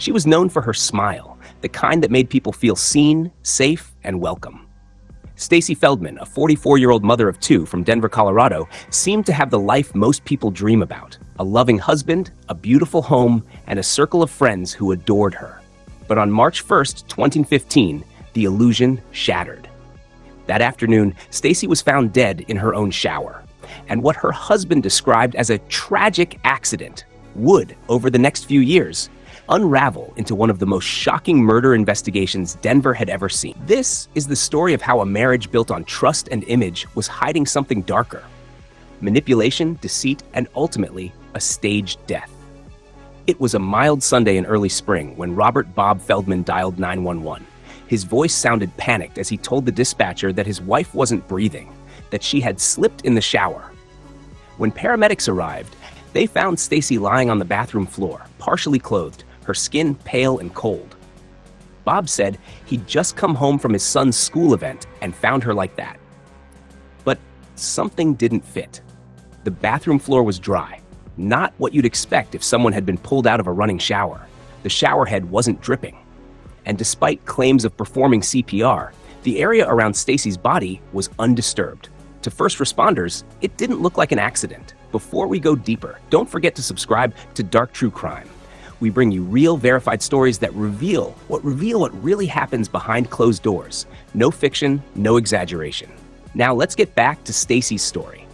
She was known for her smile, the kind that made people feel seen, safe, and welcome. Stacy Feldman, a 44-year-old mother of two from Denver, Colorado, seemed to have the life most people dream about: a loving husband, a beautiful home, and a circle of friends who adored her. But on March 1st, 2015, the illusion shattered. That afternoon, Stacy was found dead in her own shower, and what her husband described as a tragic accident would, over the next few years, unravel into one of the most shocking murder investigations Denver had ever seen. This is the story of how a marriage built on trust and image was hiding something darker: manipulation, deceit, and ultimately, a staged death. It was a mild Sunday in early spring when Robert Bob Feldman dialed 911. His voice sounded panicked as he told the dispatcher that his wife wasn't breathing, that she had slipped in the shower. When paramedics arrived, they found Stacy lying on the bathroom floor, partially clothed, her skin pale and cold. Bob said he'd just come home from his son's school event and found her like that. But something didn't fit. The bathroom floor was dry, not what you'd expect if someone had been pulled out of a running shower. The shower head wasn't dripping. And despite claims of performing CPR, the area around Stacy's body was undisturbed. To first responders, it didn't look like an accident. Before we go deeper, don't forget to subscribe to Dark True Crime. We bring you real, verified stories that reveal what really happens behind closed doors. No fiction, no exaggeration. Now let's get back to Stacy's story.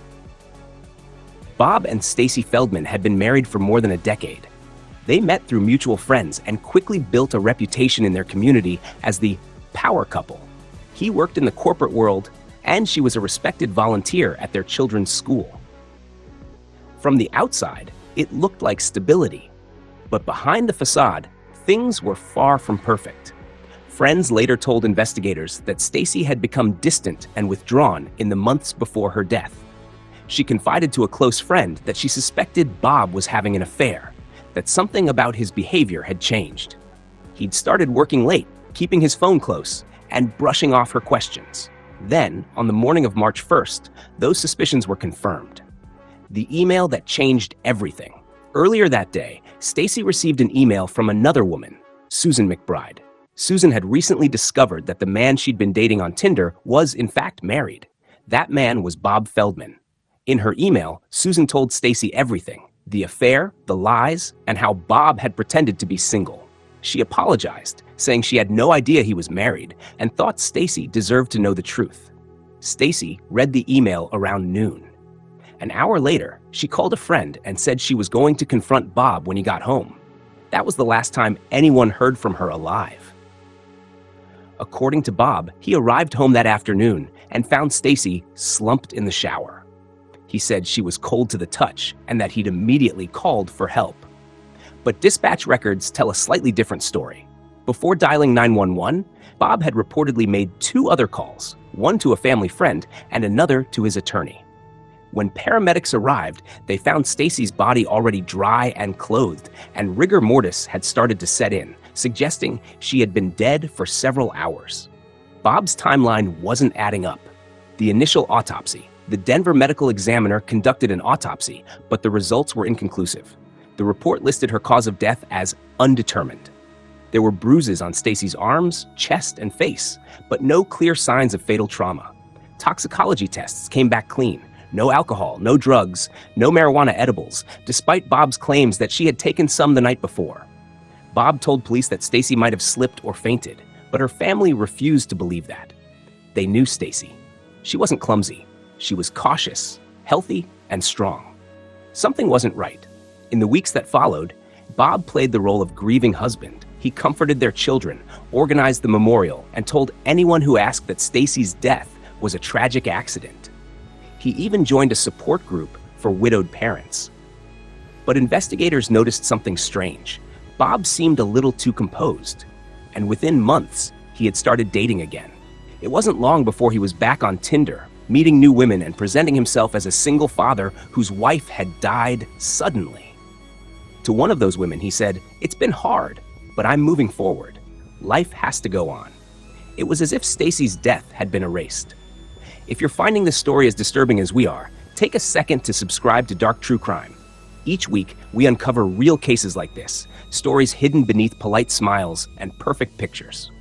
Bob and Stacy Feldman had been married for more than a decade. They met through mutual friends and quickly built a reputation in their community as the power couple. He worked in the corporate world, and she was a respected volunteer at their children's school. From the outside, it looked like stability. But behind the facade, things were far from perfect. Friends later told investigators that Stacy had become distant and withdrawn in the months before her death. She confided to a close friend that she suspected Bob was having an affair, that something about his behavior had changed. He'd started working late, keeping his phone close, and brushing off her questions. Then, on the morning of March 1st, those suspicions were confirmed. The email that changed everything. Earlier that day, Stacy received an email from another woman, Susan McBride. Susan had recently discovered that the man she'd been dating on Tinder was in fact married. That man was Bob Feldman. In her email, Susan told Stacy everything: the affair, the lies, and how Bob had pretended to be single. She apologized, saying she had no idea he was married and thought Stacy deserved to know the truth. Stacy read the email around noon. An hour later, she called a friend and said she was going to confront Bob when he got home. That was the last time anyone heard from her alive. According to Bob, he arrived home that afternoon and found Stacy slumped in the shower. He said she was cold to the touch and that he'd immediately called for help. But dispatch records tell a slightly different story. Before dialing 911, Bob had reportedly made 2 other calls, one to a family friend and another to his attorney. When paramedics arrived, they found Stacy's body already dry and clothed, and rigor mortis had started to set in, suggesting she had been dead for several hours. Bob's timeline wasn't adding up. The initial autopsy. The Denver medical examiner conducted an autopsy, but the results were inconclusive. The report listed her cause of death as undetermined. There were bruises on Stacy's arms, chest, and face, but no clear signs of fatal trauma. Toxicology tests came back clean. No alcohol, no drugs, no marijuana edibles, despite Bob's claims that she had taken some the night before. Bob told police that Stacy might have slipped or fainted, but her family refused to believe that. They knew Stacy. She wasn't clumsy. She was cautious, healthy, and strong. Something wasn't right. In the weeks that followed, Bob played the role of grieving husband. He comforted their children, organized the memorial, and told anyone who asked that Stacy's death was a tragic accident. He even joined a support group for widowed parents. But investigators noticed something strange. Bob seemed a little too composed, and within months, he had started dating again. It wasn't long before he was back on Tinder, meeting new women and presenting himself as a single father whose wife had died suddenly. To one of those women, he said, "It's been hard, but I'm moving forward. Life has to go on." It was as if Stacy's death had been erased. If you're finding this story as disturbing as we are, take a second to subscribe to Dark True Crime. Each week, we uncover real cases like this, stories hidden beneath polite smiles and perfect pictures.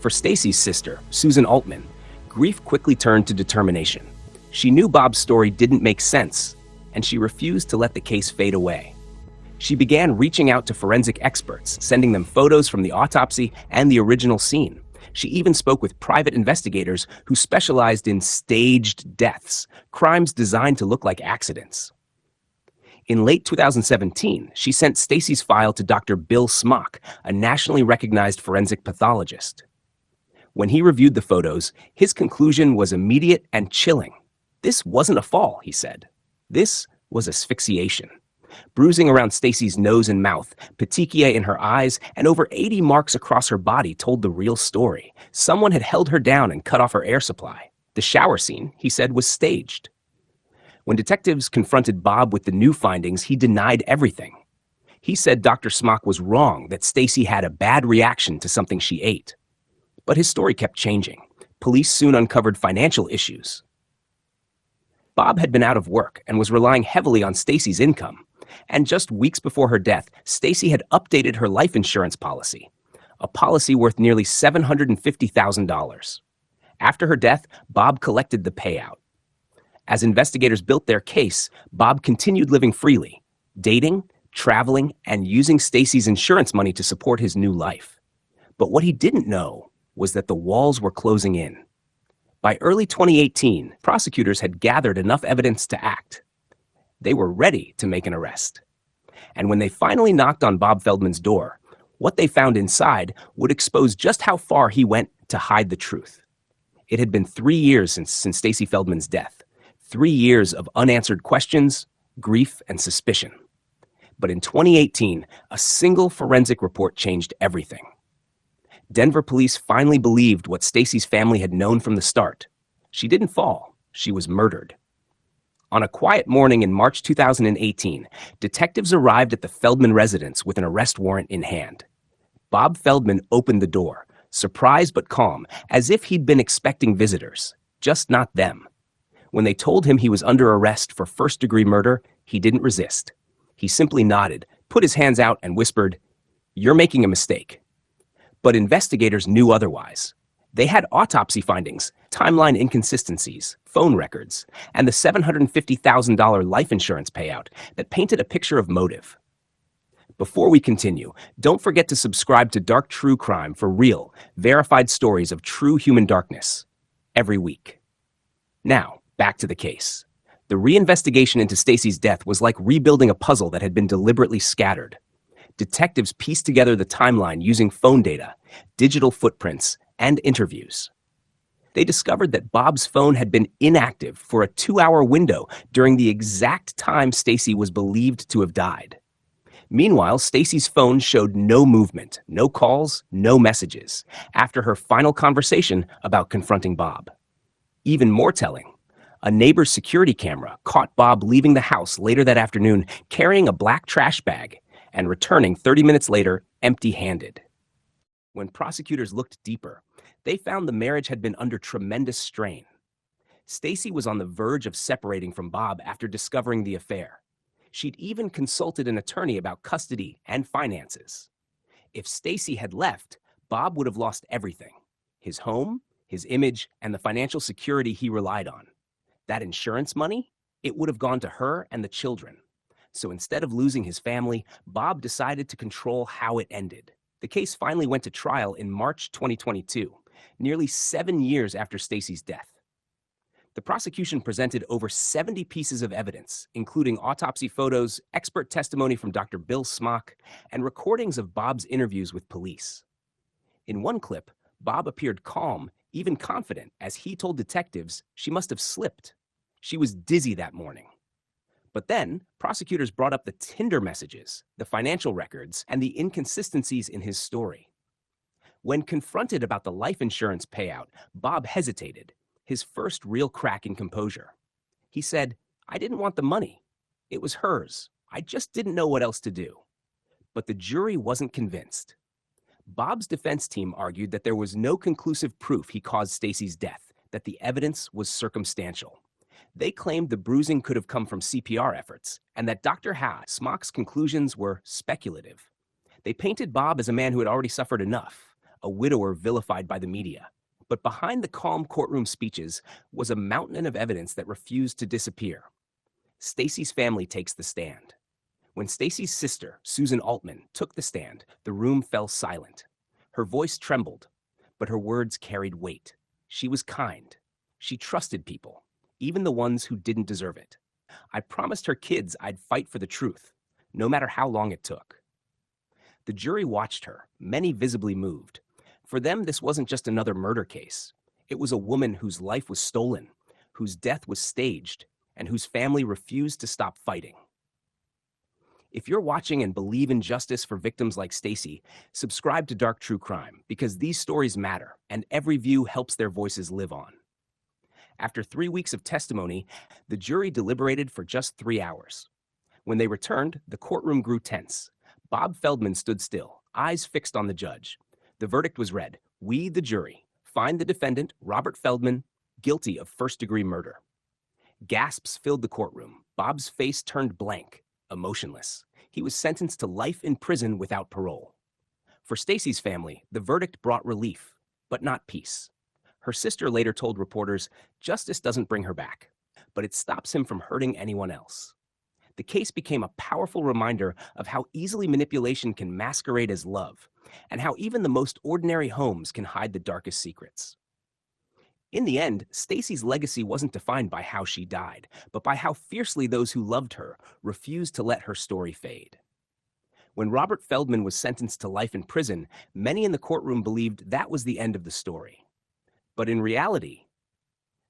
For Stacy's sister, Susan Altman, grief quickly turned to determination. She knew Bob's story didn't make sense, and she refused to let the case fade away. She began reaching out to forensic experts, sending them photos from the autopsy and the original scene. She even spoke with private investigators who specialized in staged deaths, crimes designed to look like accidents. In late 2017, she sent Stacy's file to Dr. Bill Smock, a nationally recognized forensic pathologist. When he reviewed the photos, his conclusion was immediate and chilling. This wasn't a fall, he said. This was asphyxiation. Bruising around Stacy's nose and mouth, petechiae in her eyes, and over 80 marks across her body told the real story. Someone had held her down and cut off her air supply. The shower scene, he said, was staged. When detectives confronted Bob with the new findings, he denied everything. He said Dr. Smock was wrong, that Stacy had a bad reaction to something she ate. But his story kept changing. Police soon uncovered financial issues. Bob had been out of work and was relying heavily on Stacy's income. And just weeks before her death, Stacy had updated her life insurance policy, a policy worth nearly $750,000. After her death, Bob collected the payout. As investigators built their case, Bob continued living freely, dating, traveling, and using Stacy's insurance money to support his new life. But what he didn't know was that the walls were closing in. By early 2018, prosecutors had gathered enough evidence to act. They were ready to make an arrest. And when they finally knocked on Bob Feldman's door, what they found inside would expose just how far he went to hide the truth. It had been 3 years since Stacy Feldman's death. 3 years of unanswered questions, grief, and suspicion. But in 2018, a single forensic report changed everything. Denver police finally believed what Stacy's family had known from the start. She didn't fall. She was murdered. On a quiet morning in March 2018, detectives arrived at the Feldman residence with an arrest warrant in hand. Bob Feldman opened the door, surprised but calm, as if he'd been expecting visitors, just not them. When they told him he was under arrest for first-degree murder, he didn't resist. He simply nodded, put his hands out, and whispered, "You're making a mistake." But investigators knew otherwise. They had autopsy findings, timeline inconsistencies, phone records, and the $750,000 life insurance payout that painted a picture of motive. Before we continue, don't forget to subscribe to Dark True Crime for real, verified stories of true human darkness every week. Now, back to the case. The reinvestigation into Stacy's death was like rebuilding a puzzle that had been deliberately scattered. Detectives pieced together the timeline using phone data, digital footprints, and interviews. They discovered that Bob's phone had been inactive for a 2-hour window during the exact time Stacy was believed to have died. Meanwhile, Stacy's phone showed no movement, no calls, no messages, after her final conversation about confronting Bob. Even more telling, a neighbor's security camera caught Bob leaving the house later that afternoon carrying a black trash bag and returning 30 minutes later empty-handed. When prosecutors looked deeper, they found the marriage had been under tremendous strain. Stacy was on the verge of separating from Bob after discovering the affair. She'd even consulted an attorney about custody and finances. If Stacy had left, Bob would have lost everything: his home, his image, and the financial security he relied on. That insurance money, it would have gone to her and the children. So instead of losing his family, Bob decided to control how it ended. The case finally went to trial in March 2022, nearly 7 years after Stacy's death. The prosecution presented over 70 pieces of evidence, including autopsy photos, expert testimony from Dr. Bill Smock, and recordings of Bob's interviews with police. In one clip, Bob appeared calm, even confident, as he told detectives she must have slipped. She was dizzy that morning. But then, prosecutors brought up the Tinder messages, the financial records, and the inconsistencies in his story. When confronted about the life insurance payout, Bob hesitated, his first real crack in composure. He said, "I didn't want the money. It was hers. I just didn't know what else to do." But the jury wasn't convinced. Bob's defense team argued that there was no conclusive proof he caused Stacy's death, that the evidence was circumstantial. They claimed the bruising could have come from CPR efforts and that Dr. Smock's conclusions were speculative. They painted Bob as a man who had already suffered enough, a widower vilified by the media. But behind the calm courtroom speeches was a mountain of evidence that refused to disappear. Stacy's family takes the stand. When Stacy's sister, Susan Altman, took the stand, the room fell silent. Her voice trembled, but her words carried weight. She was kind. She trusted people, even the ones who didn't deserve it. I promised her kids I'd fight for the truth, no matter how long it took. The jury watched her, many visibly moved. For them, this wasn't just another murder case. It was a woman whose life was stolen, whose death was staged, and whose family refused to stop fighting. If you're watching and believe in justice for victims like Stacy, subscribe to Dark True Crime because these stories matter and every view helps their voices live on. After 3 weeks of testimony, the jury deliberated for just 3 hours. When they returned, the courtroom grew tense. Bob Feldman stood still, eyes fixed on the judge. The verdict was read: "We, the jury, find the defendant, Robert Feldman, guilty of first-degree murder." Gasps filled the courtroom. Bob's face turned blank, emotionless. He was sentenced to life in prison without parole. For Stacy's family, the verdict brought relief, but not peace. Her sister later told reporters, justice doesn't bring her back, but it stops him from hurting anyone else. The case became a powerful reminder of how easily manipulation can masquerade as love, and how even the most ordinary homes can hide the darkest secrets. In the end, Stacy's legacy wasn't defined by how she died, but by how fiercely those who loved her refused to let her story fade. When Robert Feldman was sentenced to life in prison, many in the courtroom believed that was the end of the story. But in reality,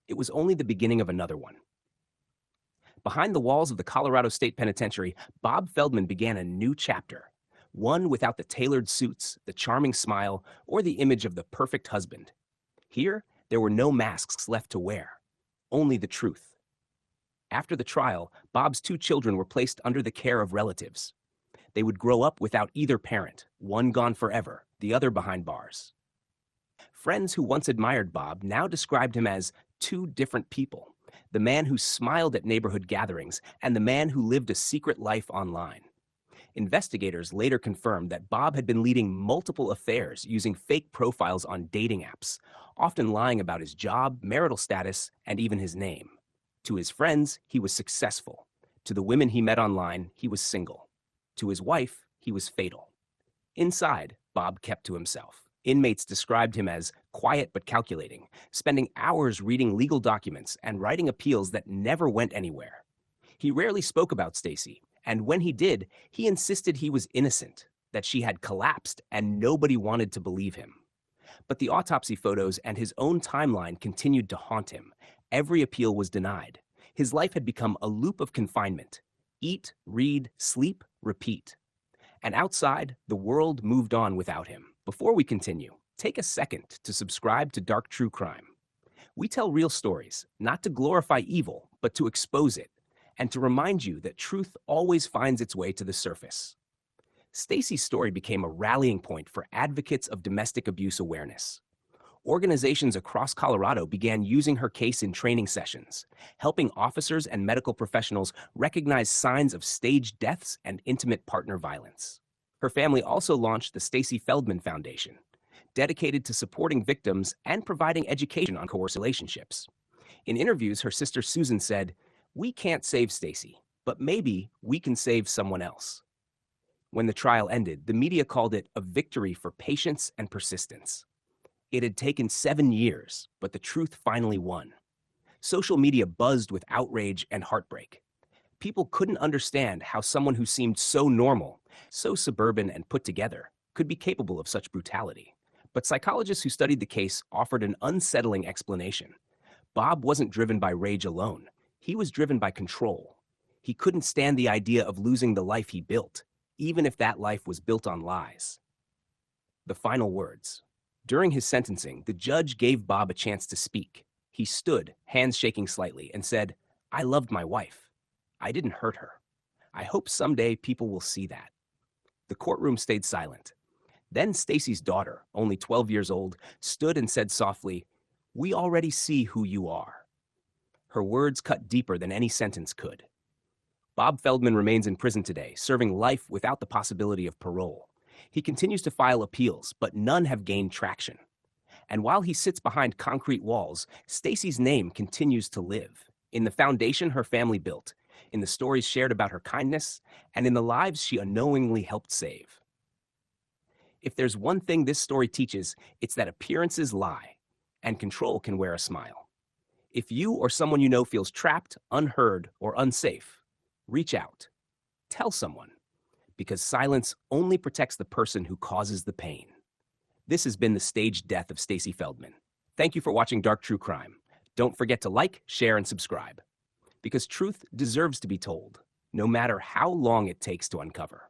it was only the beginning of another one. Behind the walls of the Colorado State Penitentiary, Bob Feldman began a new chapter, one without the tailored suits, the charming smile, or the image of the perfect husband. Here, there were no masks left to wear, only the truth. After the trial, Bob's 2 children were placed under the care of relatives. They would grow up without either parent, one gone forever, the other behind bars. Friends who once admired Bob now described him as 2 different people, the man who smiled at neighborhood gatherings and the man who lived a secret life online. Investigators later confirmed that Bob had been leading multiple affairs using fake profiles on dating apps, often lying about his job, marital status, and even his name. To his friends, he was successful. To the women he met online, he was single. To his wife, he was fatal. Inside, Bob kept to himself. Inmates described him as quiet but calculating, spending hours reading legal documents and writing appeals that never went anywhere. He rarely spoke about Stacy, and when he did, he insisted he was innocent, that she had collapsed and nobody wanted to believe him. But the autopsy photos and his own timeline continued to haunt him. Every appeal was denied. His life had become a loop of confinement. Eat, read, sleep, repeat. And outside, the world moved on without him. Before we continue, take a second to subscribe to Dark True Crime. We tell real stories, not to glorify evil, but to expose it, and to remind you that truth always finds its way to the surface. Stacy's story became a rallying point for advocates of domestic abuse awareness. Organizations across Colorado began using her case in training sessions, helping officers and medical professionals recognize signs of staged deaths and intimate partner violence. Her family also launched the Stacy Feldman Foundation, dedicated to supporting victims and providing education on coercive relationships. In interviews, her sister Susan said, "We can't save Stacy, but maybe we can save someone else." When the trial ended, the media called it a victory for patience and persistence. It had taken 7 years, but the truth finally won. Social media buzzed with outrage and heartbreak. People couldn't understand how someone who seemed so normal, so suburban and put together, could be capable of such brutality. But psychologists who studied the case offered an unsettling explanation. Bob wasn't driven by rage alone. He was driven by control. He couldn't stand the idea of losing the life he built, even if that life was built on lies. The final words. During his sentencing, the judge gave Bob a chance to speak. He stood, hands shaking slightly, and said, "I loved my wife. I didn't hurt her. I hope someday people will see that." The courtroom stayed silent. Then Stacy's daughter, only 12 years old, stood and said softly, "We already see who you are." Her words cut deeper than any sentence could. Bob Feldman remains in prison today, serving life without the possibility of parole. He continues to file appeals, but none have gained traction. And while he sits behind concrete walls, Stacy's name continues to live in the foundation her family built, in the stories shared about her kindness, and in the lives she unknowingly helped save. If there's one thing this story teaches, it's that appearances lie, and control can wear a smile. If you or someone you know feels trapped, unheard, or unsafe, reach out. Tell someone, because silence only protects the person who causes the pain. This has been the staged death of Stacy Feldman. Thank you for watching Dark True Crime. Don't forget to like, share, and subscribe, because truth deserves to be told, no matter how long it takes to uncover.